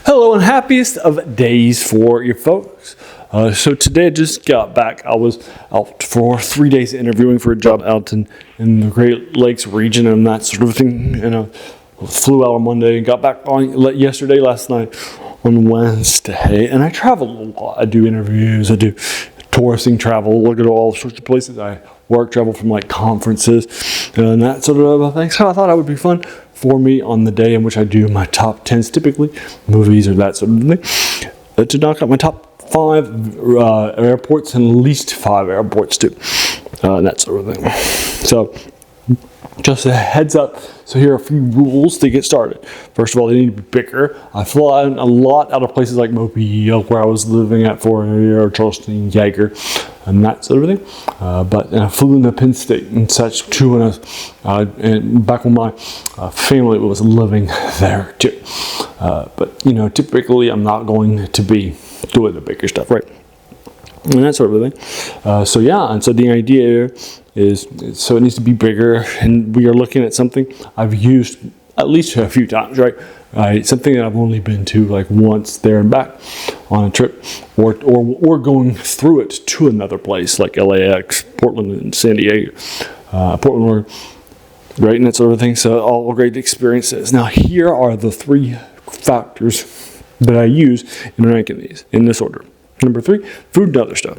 Hello and happiest of days for you folks. So today I just got back. I was out for 3 days interviewing for a job out in the Great Lakes region and that sort of thing. And I flew out on Monday and got back on last night on Wednesday. And I travel a lot. I do interviews, I do touristing travel, look at all sorts of places. I work travel from like conferences and that sort of thing. So I thought it would be fun for me on the day in which I do my top 10s, typically movies or that sort of thing, to knock out my top 5 airports and at least 5 airports too, that sort of thing. So just a heads up. So here are a few rules to get started. First of all, they need to be bigger. I fly a lot out of places like Mobile, where I was living at for a year, or Charleston, Yeager, and that sort of thing. But I flew into Penn State and such too, and back when my family was living there too. But typically I'm not going to be doing the bigger stuff, right? And that sort of thing. So the idea is, so it needs to be bigger, and we are looking at something I've used at least a few times, right? Something that I've only been to like once there and back on a trip, or going through it to another place like LAX, Portland, and San Diego, Portland, right, and that sort of thing. So all great experiences. Now here are the 3 factors that I use in ranking these in this order. Number 3, food and other stuff.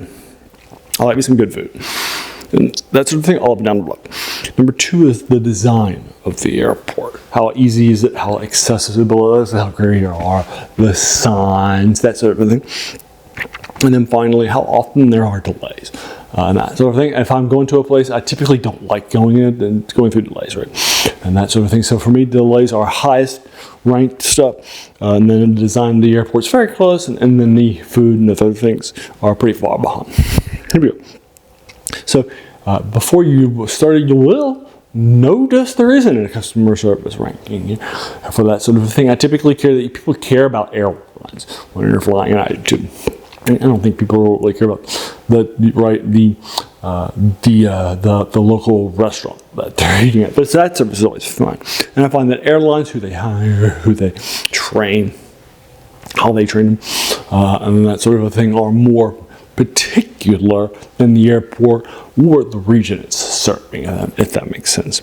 I like me some good food. And that sort of thing all up and down the block. Number 2 is the design of the airport. How easy is it? How accessible it is? How great are the signs? That sort of thing. And then finally, how often there are delays. And that sort of thing. If I'm going to a place, I typically don't like going in and going through delays, right? And that sort of thing. So for me, delays are highest ranked stuff. And then the design of the airport's very close. And then the food and the other things are pretty far behind. Here we go. So before you start, you will notice there isn't a customer service ranking for that sort of thing. I typically people care about airlines when you're flying. And I do. I don't think people really care about the local restaurant that they're eating at. But that service is always fine. And I find that airlines, who they hire, who they train, how they train them, and that sort of a thing, are more particular than the airport or the region it's serving, if that makes sense.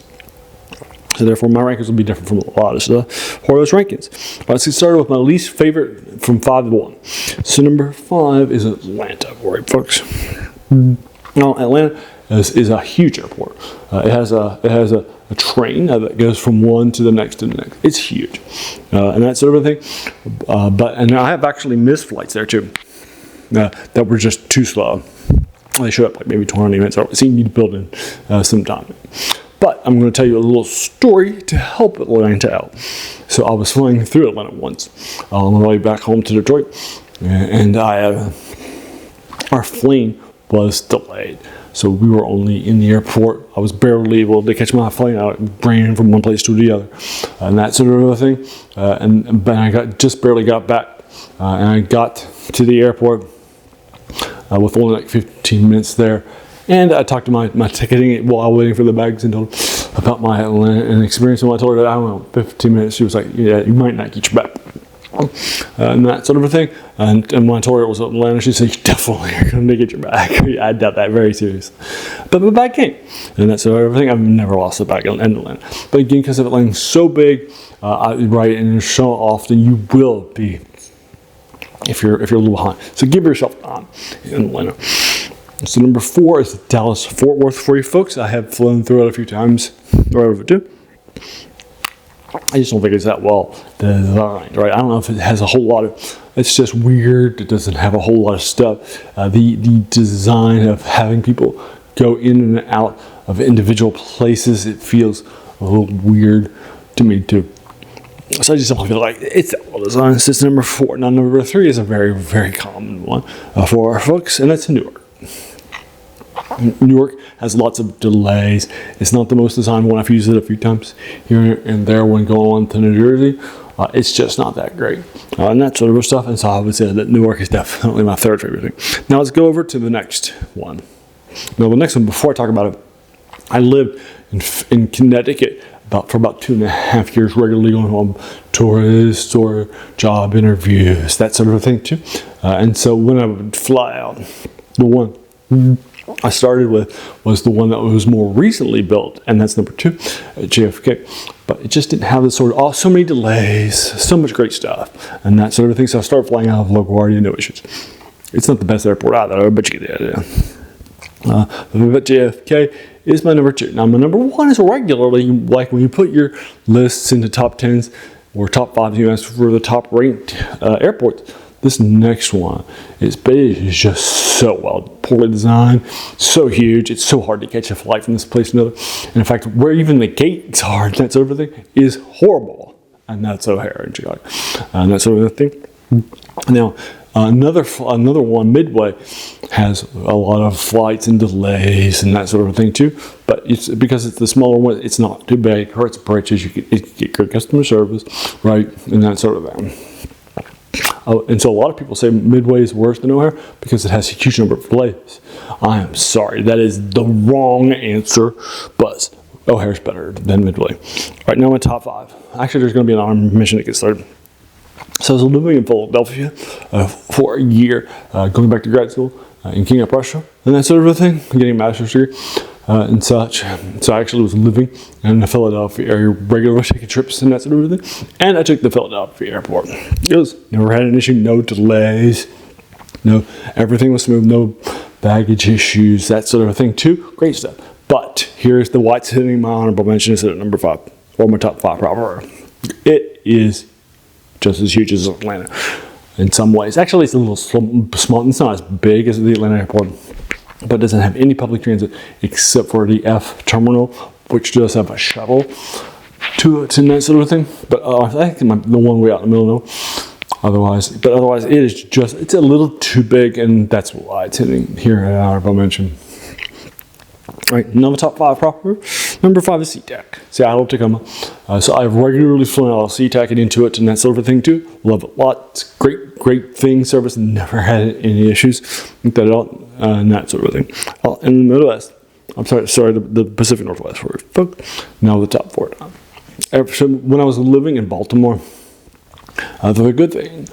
So therefore, my rankings will be different from a lot of those rankings. Let's get started with my least favorite from 5 to 1. So number 5 is Atlanta, right, folks? Now, Atlanta is a huge airport. It has a train that goes from one to the next to the next. It's huge, and that sort of a thing. And I have actually missed flights there too. That were just too slow. They showed up like maybe 20 minutes. So you need to build in some time. But I'm going to tell you a little story to help Atlanta out. So I was flying through Atlanta once on the way back home to Detroit, and our plane was delayed. So we were only in the airport. I was barely able to catch my plane. I ran from one place to the other, and that sort of a thing. But I just barely got back, and I got to the airport with only like 15 minutes there. And I talked to my ticketing while waiting for the bags and told her about my experience. And when I told her that, I don't know, 15 minutes, she was like, yeah, you might not get your bag. And that sort of a thing. And when I told her it was Atlanta, she said, you definitely are going to get your bag. I doubt that very seriously. But the bag came. And that's sort of thing. I've never lost a bag in Atlanta. But again, because of Atlanta's so big, right, and so often, you will be, if you're a little behind. So give yourself time in Atlanta. So number 4 is Dallas Fort Worth for you folks. I have flown through it a few times, right over too. I just don't think it's that well designed, right? I don't know if it has a whole lot of, it's just weird. It doesn't have a whole lot of stuff. The design of having people go in and out of individual places, it feels a little weird to me too. So I just don't feel like it's that well designed. So it's number 4. Now number 3 is a very, very common one for our folks, and that's Newark. New York has lots of delays. It's not the most designed one. I've used it a few times here and there when going on to New Jersey. It's just not that great. And that sort of stuff. And so I would say that Newark is definitely my 3rd favorite thing. Now let's go over to the next one. Now the next one, before I talk about it, I lived in Connecticut for about 2.5 years, regularly going on tours or job interviews, that sort of thing too. And so when I would fly out, the one I started with was the one that was more recently built, and that's number 2 at JFK. But it just didn't have the sort of, so many delays, so much great stuff, and that sort of thing. So I started flying out of LaGuardia, no issues. It's not the best airport out there, but you get the idea. But JFK is my number 2. Now my number 1 is regularly, like when you put your lists into top 10s or top 5s, you ask for the top ranked airports. This next one is just so well, poorly designed, so huge. It's so hard to catch a flight from this place to another. And in fact, where even the gates are, that sort of thing, is horrible. And that's O'Hare in Chicago. And that sort of thing. Now, another one, Midway, has a lot of flights and delays and that sort of thing too. But it's because it's the smaller one, it's not too big. It hurts bridges. You get good customer service, right, and that sort of thing. And so a lot of people say Midway is worse than O'Hare because it has a huge number of delays. I am sorry, that is the wrong answer, but O'Hare's better than Midway. All right, now my top 5. Actually, there's going to be an armed mission to get started. So I was living in Philadelphia for a year, going back to grad school in King of Prussia and that sort of thing, getting a master's degree and such. So I actually was living in the Philadelphia area regularly, taking trips and that sort of thing. And I took the Philadelphia airport. It was never had an issue, no delays, no, everything was smooth, no baggage issues, that sort of thing too. Great stuff. But here's the what's hitting my honorable mention is at number 5, or my top 5 proper. It is just as huge as Atlanta in some ways. Actually, it's a little small. It's not as big as the Atlanta airport, but it doesn't have any public transit except for the F terminal, which does have a shuttle to it and that sort of thing. But I think the one way out in the middle, otherwise, it is just, it's a little too big, and that's why it's hitting here at honorable mention. All right, number top 5 proper. Number 5 is SeaTac, Seattle, Tacoma. So I've regularly flown out of SeaTac and into it and that sort of thing too. Love it a lot. It's great thing, service. Never had any issues with that at all, and that sort of thing. In the Midwest, the Pacific Northwest for folks. Now the top 4. When I was living in Baltimore, the good thing,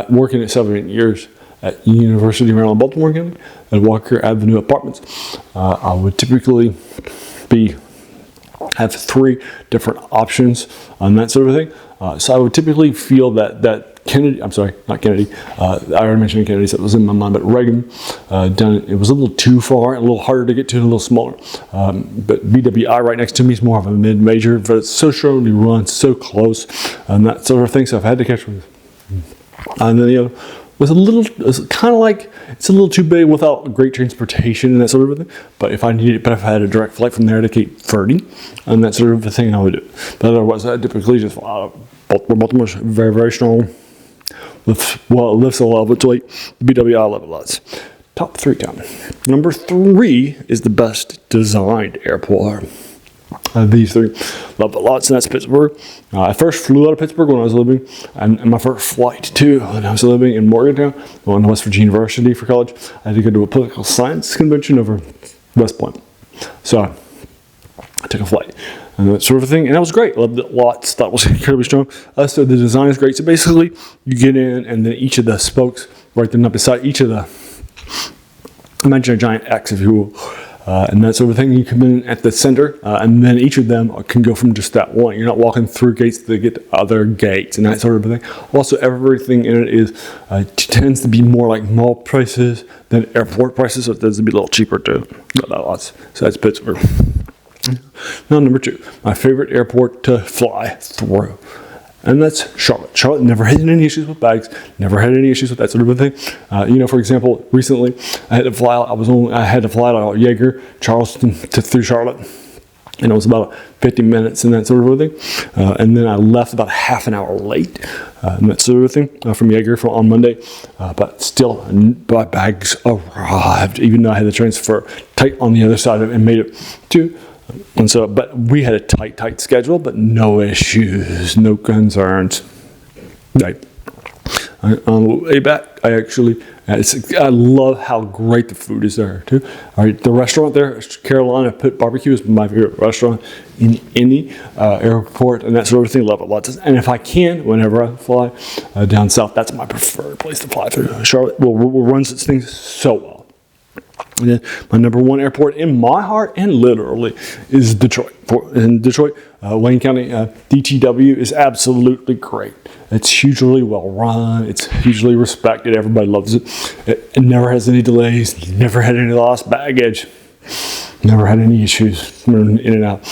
working at 7 years at University of Maryland, Baltimore County, at Walker Avenue Apartments, I would typically have 3 different options on that sort of thing. So I would typically feel that Kennedy, I'm sorry, not Kennedy, I already mentioned Kennedy, so it was in my mind, but Reagan, it was a little too far, a little harder to get to, and a little smaller. But BWI right next to me is more of a mid-major, but it's so shortly run, so close, and that sort of thing, so I've had to catch with. And then the other was kind of like, it's a little too big without great transportation and that sort of thing. But if I had a direct flight from there to Cape 30 and that sort of thing, I would do it. But otherwise, I typically just fly out of Baltimore's very, very strong. It lifts a level to 8. BWI level lots. Top 3 time. Number 3 is the best designed airport. These 3 love it lots, and that's Pittsburgh. I first flew out of Pittsburgh when I was living, and my first flight too, when I was living in Morgantown, going to West Virginia University for college. I had to go to a political science convention over West Point. So I took a flight and that sort of thing, and that was great. Loved it lots. Thought it was incredibly strong. So the design is great. So basically, you get in, and then each of the spokes right there, up beside each of the, imagine a giant X, if you will. And that sort of thing. You come in at the center, and then each of them can go from just that one. You're not walking through gates to get to other gates and that sort of thing. Also, everything in it tends to be more like mall prices than airport prices, so it tends to be a little cheaper too. Not that lots. So that's Pittsburgh. Now, number 2, my favorite airport to fly through. And that's Charlotte. Charlotte never had any issues with bags, never had any issues with that sort of a thing. For example, recently I had to fly out. I had to fly out of Yeager, Charleston through Charlotte, and it was about 50 minutes and that sort of a thing. And then I left about half an hour late, and that sort of thing from Yeager on Monday. But still, my bags arrived, even though I had to transfer tight on the other side of it and made it to. And so, but we had a tight schedule, but no issues, no concerns. Right. On the way back, I love how great the food is there too. All right, the restaurant there, Carolina Pit Barbecue, is my favorite restaurant in any airport and that sort of thing. Love it lots. And if I can, whenever I fly down south, that's my preferred place to fly through. Charlotte runs its things so well. And then my number one airport in my heart and literally is Detroit. In Detroit, Wayne County, DTW is absolutely great. It's hugely well run. It's hugely respected. Everybody loves it. It never has any delays. Never had any lost baggage. Never had any issues in and out.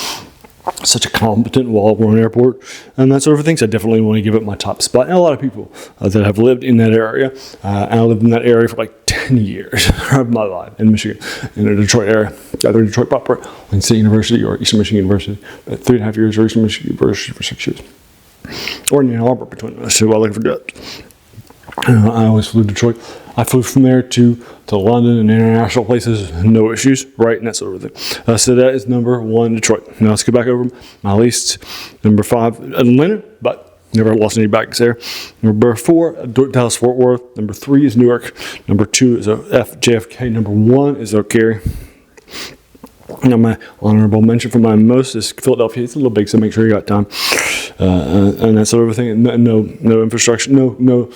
Such a competent, well-run airport, and that sort of things. I definitely want to give it my top spot. And a lot of people that have lived in that area, and I lived in that area for like 10 years of my life in Michigan, in the Detroit area, either Detroit proper, like State University or Eastern Michigan University, 3.5 years, or Eastern Michigan University for 6 years, or in Ann Arbor between us. So I like for that. I always flew to Detroit. I flew from there to London and international places, no issues, right, and that sort of thing. So that is number one, Detroit. Now let's go back over my list. Number 5, Atlanta, but never lost any bags there. Number 4, Dallas Fort Worth. Number 3 is Newark. Number 2 is JFK. Number 1 is O'Cary. Now my honorable mention for my most is Philadelphia. It's a little big, so make sure you got time, and that sort of thing. No infrastructure, no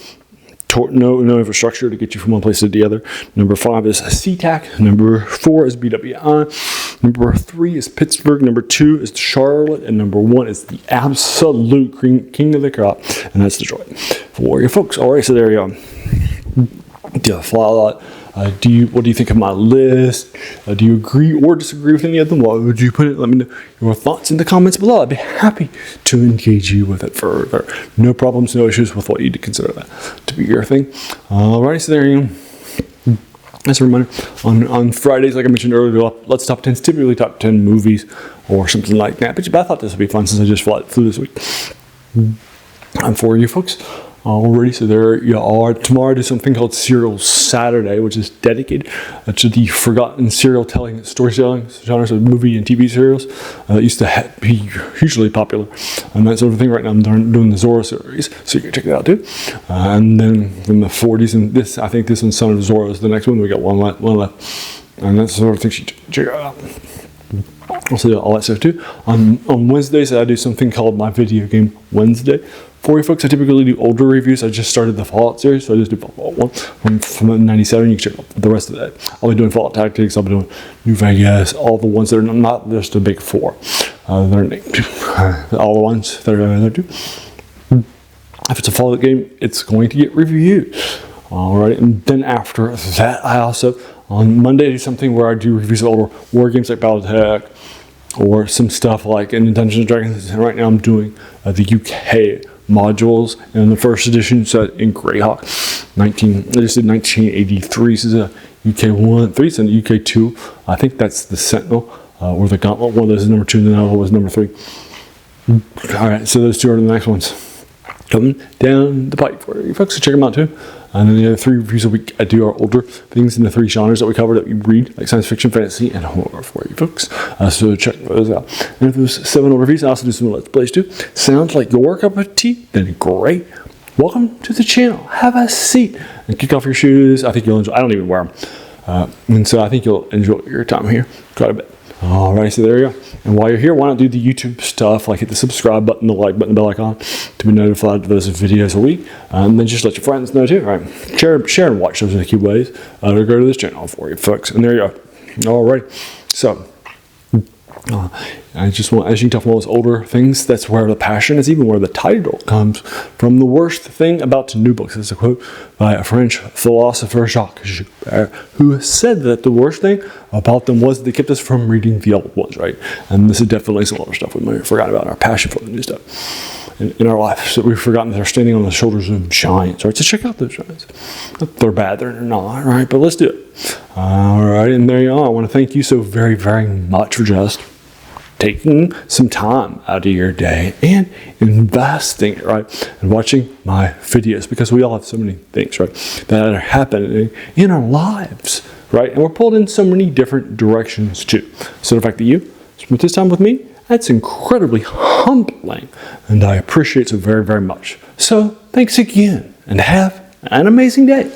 infrastructure to get you from one place to the other. Number 5 is SeaTac. Number 4 is BWI. Number 3 is Pittsburgh. Number 2 is Charlotte. And number 1 is the absolute king of the crop, and that's Detroit. For you folks. All right, so there you go. Do I fly a lot? What do you think of my list? Do you agree or disagree with any of them? What would you put it? Let me know your thoughts in the comments below. I'd be happy to engage you with it further. No problems, no issues with what you to consider that to be your thing. Alrighty, so there you go. As a reminder, on Fridays, like I mentioned earlier, Let's Top 10s, typically top 10 movies or something like that. But I thought this would be fun since I just flew this week. And for you folks. Alrighty, so there you are. Tomorrow I do something called Serial Saturday, which is dedicated to the forgotten storytelling genres of movie and TV serials that used to be hugely popular and that sort of thing. Right now I'm doing the Zorro series, so you can check that out too. And then from the 40s, and I think this one's Son of Zorro is the next one. We got one left, and that's the sort of thing you check out. Also all that stuff too. On Wednesdays I do something called My Video Game Wednesday. For you folks, I typically do older reviews. I just started the Fallout series, so I just do Fallout 1 from 97. You can check out the rest of that. I'll be doing Fallout Tactics. I'll be doing New Vegas, all the ones that are not just the big 4. They're named. All the ones that are there too. If it's a Fallout game, it's going to get reviewed. Alright, and then after that, I also, on Monday, do something where I do reviews of older war games like Battletech, or some stuff like in Dungeons & Dragons. And right now I'm doing the UK modules in the first edition set in Greyhawk. I just did 1983. This is a UK 1, 3, it's in UK 2. I think that's the Sentinel or the Gauntlet. One of those is number 2, and the other was number 3. Alright, so those 2 are the next ones coming down the pipe for you folks, so check them out too. And then the other 3 reviews a week I do are older things in the 3 genres that we cover that we read, like science fiction, fantasy, and horror for you folks. So check those out. And if there's 7 older reviews, I also do some Let's Plays too. Sounds like your cup of tea? Then great. Welcome to the channel. Have a seat and kick off your shoes. I think you'll enjoy. I don't even wear them, and so I think you'll enjoy your time here quite a bit. Alright, so there you go. And while you're here, why not do the YouTube stuff, like hit the subscribe button, the like button, the bell icon to be notified of those videos a week. And then just let your friends know too, right? Share and watch. Those are the key ways to go to this channel for you folks. And there you go. Alright, so I just want, as you can tell from all those older things, that's where the passion is, even where the title comes from. The worst thing about new books. This is a quote by a French philosopher, Jacques Joubert, who said that the worst thing about them was they kept us from reading the old ones, right? And this is definitely some other stuff we might have forgotten about, our passion for the new stuff in our life. So we've forgotten that they're standing on the shoulders of giants, right? So check out those giants. They're bad, they're not, right? But let's do it. All right, and there you are. I want to thank you so very, very much for just taking some time out of your day and investing, right, and watching my videos, because we all have so many things, right, that are happening in our lives, right, and we're pulled in so many different directions too. So the fact that you spent this time with me, that's incredibly humbling, and I appreciate it so very, very much. So thanks again, and have an amazing day.